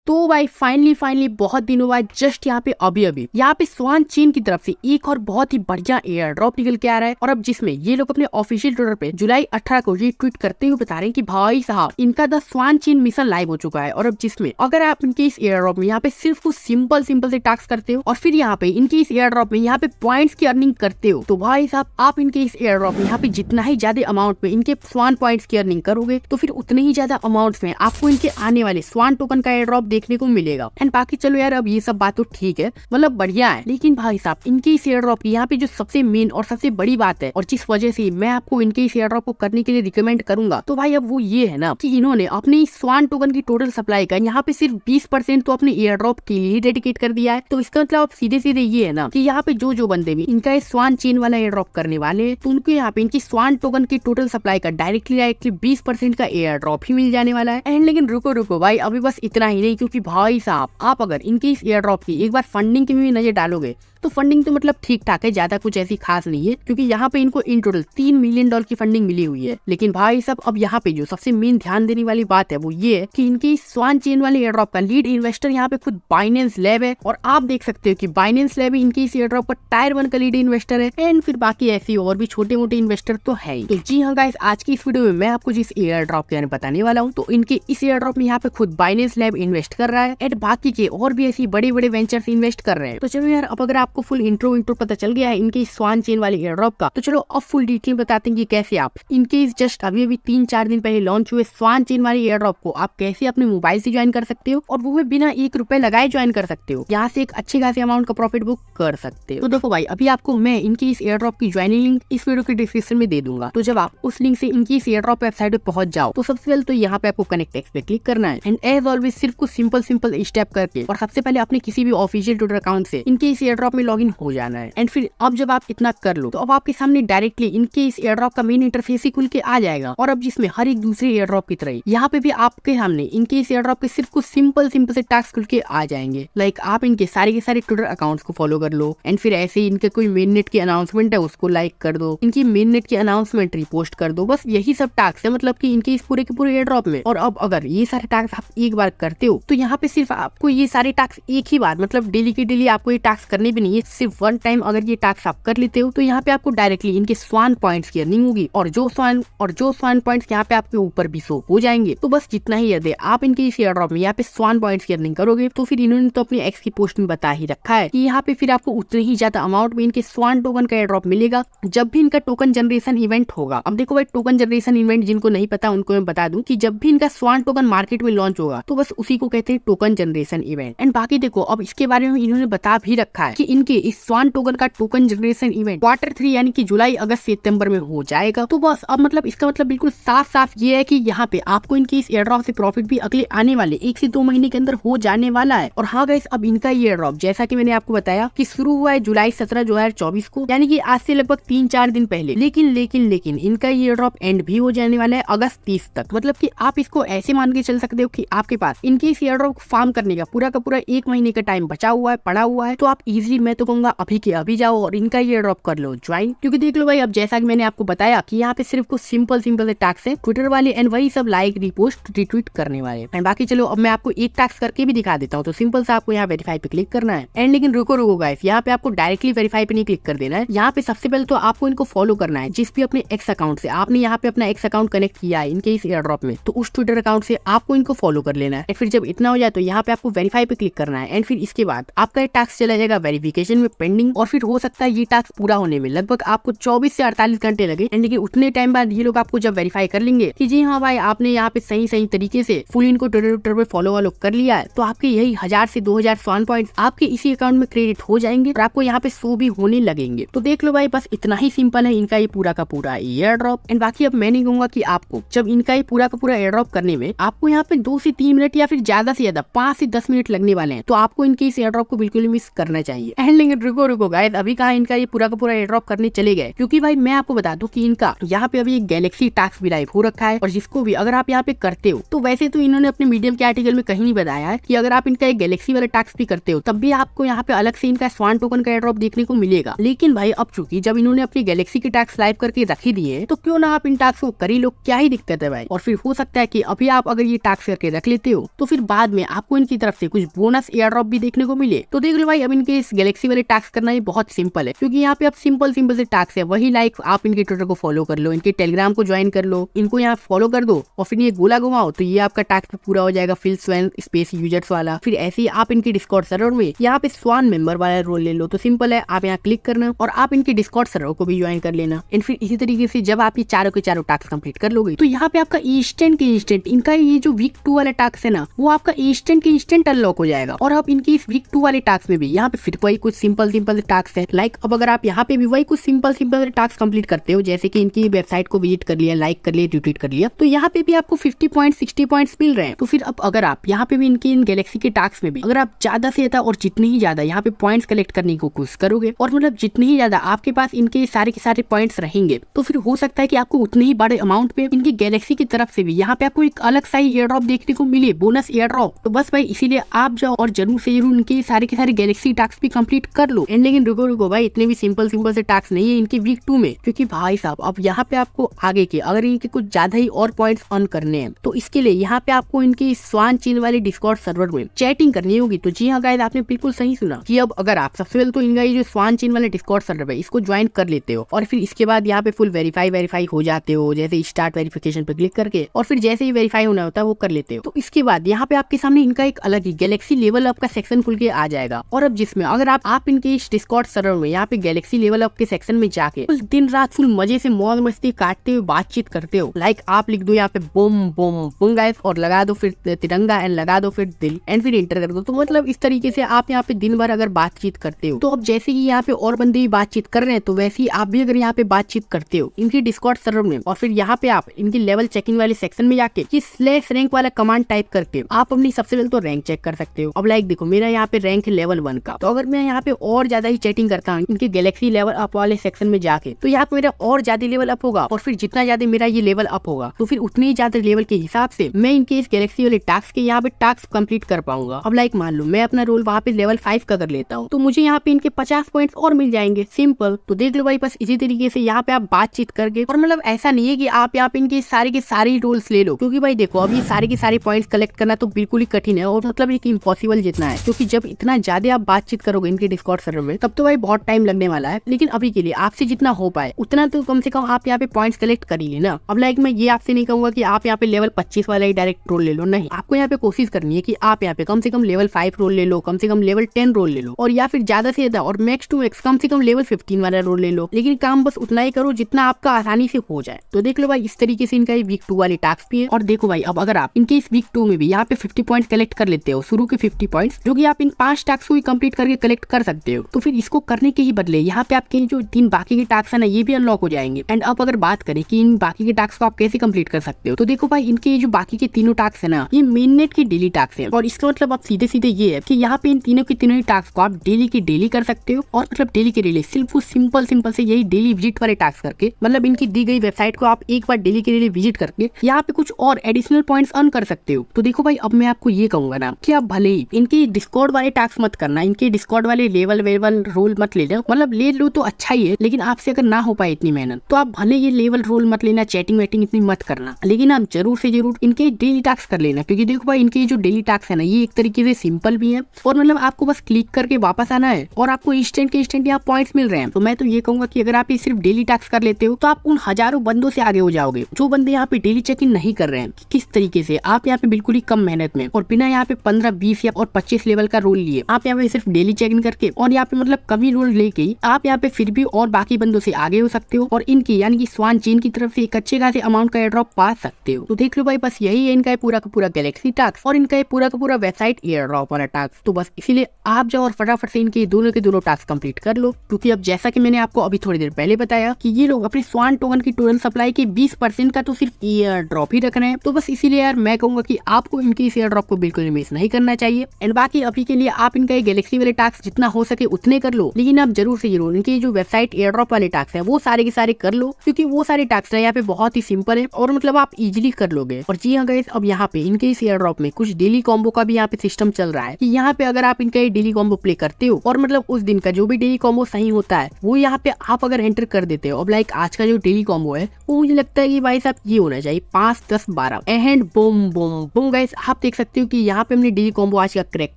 तो भाई फाइनली बहुत दिनों बाद जस्ट यहाँ पे अभी यहाँ पे स्वान चीन की तरफ से एक और बहुत ही बढ़िया एयर ड्रॉप निकल के आ रहा है। और अब जिसमें ये लोग अपने ऑफिशियल ट्विटर पे जुलाई 18 को ये ट्वीट करते हुए बता रहे हैं कि भाई साहब इनका द स्वान चीन मिशन लाइव हो चुका है। और अब जिसमें अगर आप इनके इस एयर ड्रॉप में यहाँ पे सिर्फ कुछ सिंपल से टास्क करते हो और फिर यहाँ पे इनके इस एयर ड्रॉप में यहाँ पे पॉइंट्स की अर्निंग करते हो, तो भाई साहब आप इनके इस एयर ड्रॉप में यहाँ पे जितना ही ज्यादा अमाउंट में इनके स्वान पॉइंट्स की अर्निंग करोगे तो फिर उतने ही ज्यादा अमाउंट में आपको इनके आने वाले स्वान टोकन का एयर ड्रॉप देखने को मिलेगा। एंड बाकी चलो यार, अब ये सब बात तो ठीक है, मतलब बढ़िया है, लेकिन भाई साहब इनके इस एयर ड्रॉप की यहाँ पे जो सबसे मेन और सबसे बड़ी बात है और जिस वजह से मैं आपको इनके इस एयर ड्रॉप को करने के लिए रिकमेंड करूंगा, तो भाई अब वो ये है ना कि इन्होंने अपने स्वान टोकन की टोटल सप्लाई का यहाँ पे सिर्फ 20% तो अपने एयर ड्रॉप के लिए डेडिकेट कर दिया है। तो इसका मतलब अब सीधे ये है ना कि यहाँ पे जो बंदे भी इनका इस स्वान चेन वाला एयर ड्रॉप करने वाले हैं तो उनको यहाँ पे इनकी स्वान टोकन की टोटल सप्लाई का डायरेक्टली 20% का एयर ड्रॉप ही मिल जाने वाला है। एंड लेकिन रुको भाई, अभी बस इतना ही नहीं, क्योंकि भाई साहब आप अगर इनकी इस एयर ड्रॉप की एक बार फंडिंग की भी नजर डालोगे तो फंडिंग तो मतलब ठीक ठाक है, ज्यादा कुछ ऐसी खास नहीं है, क्योंकि यहाँ पे इनको इन टोटल $3 मिलियन की फंडिंग मिली हुई है। लेकिन भाई साहब अब यहाँ पे जो सबसे मेन ध्यान देने वाली बात है वो ये है कि इनकी स्वान चेन वाले एयर ड्रॉप का लीड इन्वेस्टर यहाँ पे खुद बाइनेंस लैब है। और आप देख सकते हो कि बाइनेंस लैब इनकी इस एयर ड्रॉप का टायर 1 का लीड इन्वेस्टर है। एंड फिर बाकी ऐसी और भी छोटे मोटे इन्वेस्टर तो है ही। तो जी हाँ गाइस, आज की इस वीडियो में मैं आपको जिस एयर ड्रॉप के बारे में बताने वाला हूँ, तो इनके इस एयर ड्रॉप में यहाँ पे खुद बाइनेंस लैब इन्वेस्ट कर रहा है एंड बाकी के और भी ऐसी बड़े वेंचर्स इन्वेस्ट कर रहे हैं। तो चलो यार, अब अगर आपको फुल इंट्रो पता चल गया है इनके स्वान चेन वाले एयर ड्रॉप का, तो चलो अब फुल डिटेल बताते हैं कि कैसे आप इनके जस्ट अभी 3-4 दिन पहले लॉन्च हुए स्वान चेन वाले एयर ड्रॉप को आप कैसे अपने मोबाइल से ज्वाइन कर सकते हो और वो भी बिना ₹1 लगाए ज्वाइन कर सकते हो। यहाँ से एक अच्छे खासे अमाउंट का प्रॉफिट बुक कर सकते हो। तो देखो भाई, अभी आपको मैं इनकी इस एयर ड्रॉप की ज्वाइनिंग लिंक इस वीडियो के डिस्क्रिप्शन में दे दूंगा। तो जब आप उस लिंक से इनकी इस एयर ड्रॉप वेबसाइट पे पहुंच जाओ तो सबसे पहले तो यहाँ पे आपको कनेक्ट टेक्स्ट पे क्लिक करना है एंड एज ऑलवेज सिर्फ कुछ सिंपल स्टेप करके और सबसे पहले अपने किसी भी ऑफिशियल ट्विटर अकाउंट से इनके इस एयर ड्रॉप में लॉग इन हो जाना है। एंड फिर अब जब आप इतना कर लो तो अब आपके सामने डायरेक्टली इनके इस एयर ड्रॉप का मेन इंटरफेस ही खुल के आ जाएगा। और अब जिसमें हर एक दूसरे एयर ड्रॉप की तरह यहाँ पे भी आपके सामने इनके इस एयर ड्रॉप के सिर्फ कुछ सिंपल से टास्क खुल के आ जाएंगे। लाइक आप इनके सारे के सारे ट्विटर अकाउंट्स को फॉलो कर लो एंड फिर ऐसे ही इनके कोई मेन नेट की अनाउंसमेंट है उसको लाइक कर दो, इनकी मेन नेट की अनाउंसमेंट रिपोस्ट कर दो। बस यही सब टास्क है मतलब कि इनके इस पूरे के पूरे एयर ड्रॉप में। और अब अगर ये सारे टास्क आप एक बार करते हो तो यहाँ पे सिर्फ आपको ये सारे टास्क एक ही बार मतलब डेली के डेली आपको ये टास्क करने भी नहीं है, सिर्फ 1 टाइम अगर ये टास्क आप कर लेते हो तो यहाँ पे आपको डायरेक्टली इनके स्वान पॉइंट्स की अर्निंग होगी और जो स्वान पॉइंट्स यहाँ पे आपके ऊपर भी शो हो जाएंगे। तो बस जितना ही यदि आप इनके इस एयर ड्रॉप में यहाँ पे स्वान पॉइंट्स की अर्निंग करोगे तो फिर इन्होंने तो अपनी एक्स की पोस्ट में बता ही रखा है कि यहाँ पे फिर आपको उतने ही ज्यादा अमाउंट में इनके स्वान टोकन का एयर ड्रॉप मिलेगा जब भी इनका टोकन जनरेशन इवेंट होगा। अब देखो भाई, टोकन जनरेशन इवेंट जिनको नहीं पता उनको मैं बता दूं कि जब भी इनका स्वान टोकन मार्केट में लॉन्च होगा तो बस उसी को कहते हैं टोकन जनरेशन इवेंट। एंड बाकी देखो, अब इसके बारे में इन्होंने बता भी रखा है कि इनके इस स्वान टोकन का टोकन जनरेशन इवेंट Q3 यानी कि जुलाई अगस्त सितंबर में हो जाएगा। तो बस अब मतलब इसका मतलब बिल्कुल साफ ये है कि यहाँ पे आपको इनकी इस एयर ड्रॉप से प्रॉफिट भी अगले आने वाले 1 से 2 महीने के अंदर हो जाने वाला है। और हाँ गाइस, अब इनका ये एयर ड्रॉप जैसा कि मैंने आपको बताया कि शुरू हुआ है जुलाई 17 2024 को, यानी कि आज से लगभग 3-4 दिन पहले। लेकिन इनका ये एयर ड्रॉप एंड भी हो जाने वाला है अगस्त 30 तक। मतलब कि आप इसको ऐसे मान के चल सकते हो कि आपके पास इनके इस एयर ड्रॉप फार्म करने का पूरा 1 महीने का टाइम बचा हुआ है, पड़ा हुआ है। तो आप इजीली, मैं तो कहूंगा अभी के अभी जाओ और इनका ये एयर ड्रॉप कर लो ज्वाइन। क्योंकि देख लो भाई, अब जैसा कि मैंने आपको बताया कि यहाँ पे सिर्फ कुछ सिंपल से टास्क है ट्विटर वाले एंड वही सब लाइक रिपोस्ट रिट्वीट करने वाले। एंड बाकी चलो अब मैं आपको एक टास्क करके भी दिखा देता हूँ। तो सिंपल सा आपको यहाँ वेरीफाई पे क्लिक करना है एंड लेकिन रुको गाइस, यहाँ पे आपको डायरेक्टली वेरीफाई पे नहीं क्लिक कर देना है। यहाँ पे सबसे पहले तो आपको इनको फॉलो करना है। जिस भी अपने एक्स अकाउंट से आपने यहाँ पे अपना एक्स अकाउंट कनेक्ट किया है इनके इस एयर ड्रॉप में, तो उस ट्विटर अकाउंट से आपको इनको फॉलो कर लेना है। फिर जब इतना हो जाए तो यहाँ पे आपको वेरीफाई पे क्लिक करना है एंड फिर इसके बाद आपका टास्क चला जाएगा वेरिफिकेशन में पेंडिंग। और फिर हो सकता है ये टास्क पूरा होने में लगभग आपको 24 से 48 घंटे लगे। एंड लेकिन उतने टाइम बाद ये लोग आपको जब वेरीफाई कर लेंगे कि जी हाँ भाई आपने यहाँ पे सही तरीके से फुल इनको ट्विटर पे फॉलो वालो कर लिया है, तो आपके यही 1000 से 2000 स्वान पॉइंट्स आपके इसी अकाउंट में क्रेडिट हो जाएंगे और आपको यहाँ पे शो भी होने लगेंगे। तो देख लो भाई, बस इतना ही सिंपल है इनका ये पूरा का पूरा एयर ड्रॉप। एंड बाकी अब मैं नहीं कहूंगा कि आपको जब इनका ये पूरा का पूरा एयर ड्रॉप करने में आपको यहाँ पे 2 से 3 मिनट या फिर ज्यादा से ज्यादा 5 से 10 मिनट लगने वाले हैं, तो आपको इनके इस एयर ड्रॉप को बिल्कुल मिस करना चाहिए। एंड लेकिन रुको गाइस, अभी कहाँ इनका ये पूरा का पूरा एयर ड्रॉप करने चले गए, क्योंकि भाई मैं आपको बता दूं कि इनका यहाँ पे अभी एक गैलेक्सी टास्क भी लाइव हो रखा है और जिसको भी अगर आप यहाँ पे करते हो तो वैसे तो इन्होंने अपने मीडियम के आर्टिकल में कहीं नहीं बताया है कि अगर आप इनका एक गैलेक्सी वाला टास्क भी करते हो तब भी आपको यहाँ पे अलग से इनका स्वान टोकन का एयर ड्रॉप देखने को मिलेगा। लेकिन भाई अब चूंकि जब इन्होंने अपनी गैलेक्सी के टास्क लाइव करके रखी दिए तो क्यों ना आप इन टास्क को कर ही लो, क्या ही दिक्कत है भाई। और फिर हो सकता है कि अभी आप अगर ये टास्क करके रख लेते हो तो फिर बाद में आपको इनकी तरफ से कुछ बोनस एयर ड्रॉप भी देखने को मिले। तो देख लो भाई, अब इनके इस गैलेक्सी वाले टास्क करना ये बहुत सिंपल है, क्योंकि यहाँ पे आप सिंपल से टास्क है वही, लाइक आप इनके ट्विटर को फॉलो कर लो, इनके टेलीग्राम को ज्वाइन कर लो, इनको यहाँ फॉलो कर दो और फिर ये गोला घुमाओ तो ये आपका टास्क पूरा हो जाएगा, फिल स्वैन स्पेस यूजर्स वाला। फिर ऐसे ही आप इनके डिस्कॉर्ड सर्वर में यहाँ पे स्वान मेंबर वाला रोल ले लो। तो सिंपल है, आप यहाँ क्लिक करना और आप इनके डिस्कॉर्ड सर्वर को भी ज्वाइन कर लेना। एंड फिर इसी तरीके से जब आप ये चारों के चारों टास्क कंप्लीट कर लोगे तो यहाँ पे आपका इंस्टेंट के इंस्टेंट इनका ये जो वीक 2 वाला टास्क है ना, वो आपका इंस्टेंट के इंस्टेंट अनलॉक हो जाएगा। और आप इनकी इस वीक 2 वाले टास्क में भी यहाँ पे फिर वही कुछ सिंपल टास्क है। लाइक अब अगर आप यहाँ पे भी वही कुछ सिंपल टास्क कंप्लीट करते हो, जैसे कि इनकी वेबसाइट को विजिट कर लिया, लाइक कर लिया, रिट्वीट कर लिया, तो यहाँ पे भी आपको 50 पॉइंट 60 पॉइंट्स मिल रहे हैं। तो फिर अब अगर आप यहाँ पे भी इनकी इन गैलेक्सी के टास्क में भी अगर आप ज्यादा से ज्यादा और जितने ही ज्यादा यहाँ पे पॉइंट्स कलेक्ट करने की कोशिश करोगे और मतलब जितने ही ज्यादा आपके पास इनके सारे के सारे पॉइंट्स रहेंगे, तो फिर हो सकता है कि आपको उतने ही बड़े अमाउंट पे इनकी गैलेक्सी की तरफ से भी यहाँ पे आपको एक अलग सा एयर ड्रॉप देखने को मिले, बोनस एयर ड्रॉप। तो बस भाई इसीलिए आप जाओ और जरूर से जरूर इनके सारे के सारे गैलेक्सी टास्क भी कंप्लीट कर लो। एंड लेकिन रुको भाई, इतने भी सिंपल से टास्क नहीं है इनके वीक 2 में, क्योंकि भाई साहब अब यहाँ पे आपको आगे के अगर इनके कुछ ज्यादा ही और पॉइंट्स अर्न करने हैं तो इसके लिए यहाँ पे आपको इनके स्वान चीन वाले डिस्कॉर्ड सर्वर में चैटिंग करनी होगी। तो जी हाँ गाइस, आपने बिल्कुल सही सुना कि अब अगर आप सबसे पहले तो इनका ये जो स्वान चीन वाले डिस्कॉर्ड सर्वर है इसको ज्वाइन कर लेते हो और फिर इसके बाद यहाँ पे फुल वेरीफाई हो जाते हो, जैसे स्टार्ट वेरिफिकेशन पे क्लिक करके, और फिर जैसे ही वेरीफाई होना होता है वो कर लेते हो। तो इसके बाद यहाँ पे आपके सामने इनका एक अलग ही गैलेक्सी लेवल अप का सेक्शन खुल के आ जाएगा। और अब जिसमें अगर आप इनके इस डिस्कॉर्ड सर्वर में यहाँ पे गैलेक्सी लेवल अप के सेक्शन में जाके फुल दिन रात फुल मजे से मौज मस्ती काटते हुए बातचीत करते हो, लाइक आप लिख दो यहाँ पे बूम बूम बूम गाइस और लगा दो फिर तिरंगा एंड लगा दो फिर दिल एंड फिर इंटर कर दो। तो मतलब इस तरीके से आप यहाँ पे दिन भर अगर बातचीत करते हो, तो अब जैसे कि यहाँ पे और बंदे भी बातचीत कर रहे हैं तो वैसे ही आप भी अगर यहाँ पे बातचीत करते हो इनकी डिस्कॉर्ड सर्वर में, और फिर यहाँ पे आप इनकी लेवल चेकिंग वाले सेक्शन में जाके कि स्लैश रैंक वाला कमांड टाइप करके आप अपनी सबसे पहले तो रैंक चेक कर सकते हो। अब लाइक देखो, मेरा यहाँ पे रैंक है लेवल 1 का, तो अगर मैं यहाँ पे और ज्यादा ही चैटिंग करता हूँ इनके गैलेक्सी लेवल अप वाले सेक्शन में जाके, तो यहाँ पे मेरा और ज्यादा लेवल अप होगा। और फिर जितना ज्यादा मेरा ये लेवल अप होगा तो फिर उतने ही ज्यादा लेवल के हिसाब से मैं इनके इस गैलेक्सी वाले टास्क के यहाँ पे टास्क कंप्लीट कर पाऊंगा। अब लाइक मान लो मैं अपना रोल वहाँ पे लेवल 5 का कर लेता हूँ, तो मुझे यहाँ पे इनके 50 पॉइंट्स और मिल जाएंगे, सिंपल। तो देख लो भाई, बस इसी तरीके से यहाँ पे आप बातचीत करके, और मतलब ऐसा नहीं है कि आप यहाँ पे इनके सारे के सारे रोल्स ले लो, क्योंकि भाई देखो अब ये सारे के सारे पॉइंट्स कलेक्ट करना तो बिल्कुल ही कठिन है और मतलब एक इम्पॉसिबल जितना है, क्योंकि जब इतना ज्यादा आप बातचीत करोगे इनके डिस्कॉर्ड सर्वर में तब तो भाई बहुत टाइम लगने वाला है। लेकिन अभी के लिए आपसे जितना हो पाए उतना तो कम से कम आप यहाँ पे पॉइंट्स कलेक्ट कर ही लेना। अब लाइक मैं ये आपसे नहीं कहूंगा कि आप यहाँ पे लेवल 25 वाला ही डायरेक्ट रोल ले लो, नहीं, आपको यहाँ पे कोशिश करनी है कि आप यहाँ पे कम से कम लेवल 5 रोल ले लो, कम से कम लेवल 10 रोल ले लो, और या फिर ज्यादा से ज्यादा और मैक्स टू मैक्स कम से कम लेवल 15 वाला रोल ले लो। लेकिन काम बस उतना ही करो जितना आपका आसानी से हो जाए। तो देख लो भाई, इस तरीके से इनका वीक 2 वाले टास्क भी है। और देखो भाई, अब अगर आप इनके इस वीक 2 में भी यहाँ पे 50 पॉइंट कलेक्ट कर लेते हो, शुरू के 50 पॉइंट्स जो कि आप इन 5 टास्क को ही कंप्लीट करके कलेक्ट कर सकते हो, तो फिर इसको करने के ही बदले यहाँ पे आपके जो 3 बाकी के टास्क है ना, ये भी अनलॉक हो जाएंगे। एंड अब अगर बात करें कि इन बाकी के टास्क को आप कैसे कंप्लीट कर सकते हो, तो देखो भाई, इनके जो बाकी के तीनों टास्क है ना, ये मेन नेट की डेली टास्क है। और इसका मतलब आप सीधे ये है कि यहाँ पे इन तीनों के तीनों ही टास्क को आप डेली की डेली कर सकते हो। और मतलब डेली के डेली सिर्फ सिंपल से यही डेली विजिट वाले टास्क करके, मतलब इनकी दी गई वेबसाइट को आप एक बार डेली के डेली विजिट करके यहाँ पे कुछ और एडिशनल पॉइंट्स अर्न कर सकते हो। तो देखो भाई, अब मैं आपको ये कहूंगा ना कि आप भले ही इनके डिस्कॉर्ड वाले टास्क मत करना, इनके डिस्कॉर्ड वाले लेवल रोल मत ले लो, मतलब ले लो तो अच्छा ही है, लेकिन आपसे अगर ना हो पाए इतनी मेहनत तो आप भले ये लेवल रोल मत लेना, चैटिंग वेटिंग इतनी मत करना, लेकिन आप जरूर से जरूर इनके डेली टास्क कर लेना। क्योंकि देखो भाई, इनके जो डेली टास्क है ना, ये एक तरीके से सिंपल भी है और मतलब आपको बस क्लिक करके वापस आना है और आपको इंस्टेंट के इंस्टेंट यहाँ पॉइंट्स मिल रहे हैं। तो मैं तो ये कहूंगा कि अगर आप ये सिर्फ डेली टास्क कर लेते हो तो आप उन हजारों बंदों से आगे हो जाओगे जो बंदे यहाँ पे डेली चेकिंग नहीं कर रहे हैं। किस तरीके से आप यहाँ पे बिल्कुल ही कम मेहनत में और बिना यहाँ पे 15, 20 या और 25 लेवल का रोल लिए आप यहाँ पे सिर्फ डेली चेकिंग करके और यहाँ पे मतलब कमी रोल लेके आप यहाँ पे फिर भी और बाकी बंदों से आगे हो सकते हो और इनकी यानी कि स्वान चीन की तरफ से एक अच्छे खासे अमाउंट का एयर ड्रॉप पा सकते हो। तो देख लो भाई, बस यही है इनका पूरा का पूरा गैलेक्सी टास्क और इनका पूरा का पूरा वेबसाइट एयर ड्रॉप वाला टास्क। तो बस इसीलिए आप जाओ और फटाफट से इनके दोनों के दोनों टास्क कंप्लीट कर लो, क्योंकि अब जैसा कि मैंने आपको अभी थोड़ी देर पहले बताया कि ये लोग अपने स्वान टोकन की टोटल सप्लाई के 20% का तो सिर्फ एयर ड्रॉप ही रख रहे हैं। तो बस इसीलिए यार मैं कहूंगा कि आपको इनके इस एयर ड्रॉप को बिल्कुल मिस नहीं करना चाहिए। एंड बाकी अभी के लिए आप इनका गैलेक्सी वाले टास्क जितना हो सके उतने कर लो, लेकिन आप जरूर से जरूर इनकी जो वेबसाइट एयर ड्रॉप वाले टास्क है वो सारे के सारे कर लो, क्योंकि वो सारे टास्क यहाँ पे बहुत ही सिंपल है और मतलब आप इजिली कर लोगे। और जी हाँ गाइस, अब यहाँ पे इनके इस एयर ड्रॉप में कुछ डेली कॉम्बो का भी यहाँ पे सिस्टम चल रहा है कि यहाँ पे अगर आप इनका डेली कॉम्बो प्ले करते हो और मतलब उस दिन का जो भी डेली कॉम्बो सही होता है वो यहाँ पे आप अगर एंटर कर देते हो। अब लाइक आज का जो डेली कॉम्बो है वो मुझे लगता है कि भाई साहब ये होना चाहिए 5, 10, 12 and boom boom boom guys, आप देख सकते सकते हो कि यहाँ पे हमने डेली कॉम्बो आज का क्रैक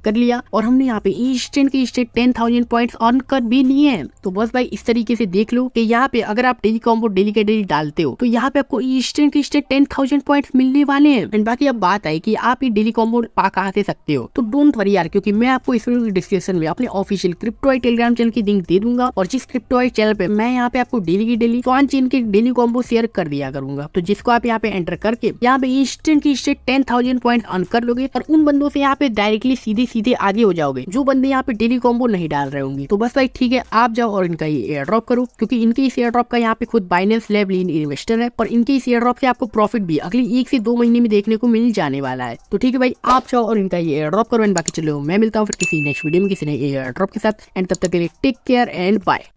कर लिया और हमने यहाँ पे इंस्टेंट के इंस्टेंट 10,000 पॉइंट्स अर्न कर भी लिए हैं। तो बस भाई इस तरीके से देख लो कि यहाँ पे अगर आप डेली कॉम्बो डेली के डेली डालते हो तो यहाँ पे आपको इंस्टेंट के इंस्टेंट 10,000 पॉइंट्स मिलने वाले हैं। एंड बाकी अब बात आई कि आप ये डेली कॉम्बो पा कहाँ से सकते हो, तो डोंट वरी यार, क्योंकि मैं आपको इस वीडियो की डिस्क्रिप्शन में अपने ऑफिशियल क्रिप्टोआई टेलीग्राम चैनल की लिंक दे दूंगा और जिस क्रिप्टोआई चैनल पे मैं यहाँ पे आपको डेली की डेली स्वान चेन के डेली कॉम्बो शेयर कर दिया करूंगा, तो जिसको आप यहाँ पे एंटर करके यहाँ पे इंस्टेंट की इंस्टेंट 10,000 पॉइंट अर्न कर लोगे और उन बंदों से यहाँ पे डायरेक्टली सीधे सीधे आगे हो जाओगे जो बंदे यहाँ पे डेली कॉम्बो नहीं डाल रहे होंगे। तो बस भाई ठीक है, आप जाओ और इनका ये एयर ड्रॉप करो, क्योंकि इनके इस एयर ड्रॉप का यहाँ पे खुद बाइनेंस लैब लीन इन्वेस्टर है और इनके इस एयर ड्रॉप से आपको प्रॉफिट भी अगले 1 से 2 महीने में देखने को मिल जाने वाला है। तो ठीक है भाई, आप जाओ और इनका ये एयर ड्रॉप करो। एंड बाकी चलो मैं मिलता हूँ फिर किसी नेक्स्ट वीडियो में किसी नए एयर ड्रॉप के साथ। एंड तब तक के लिए टेक केयर एंड बाय।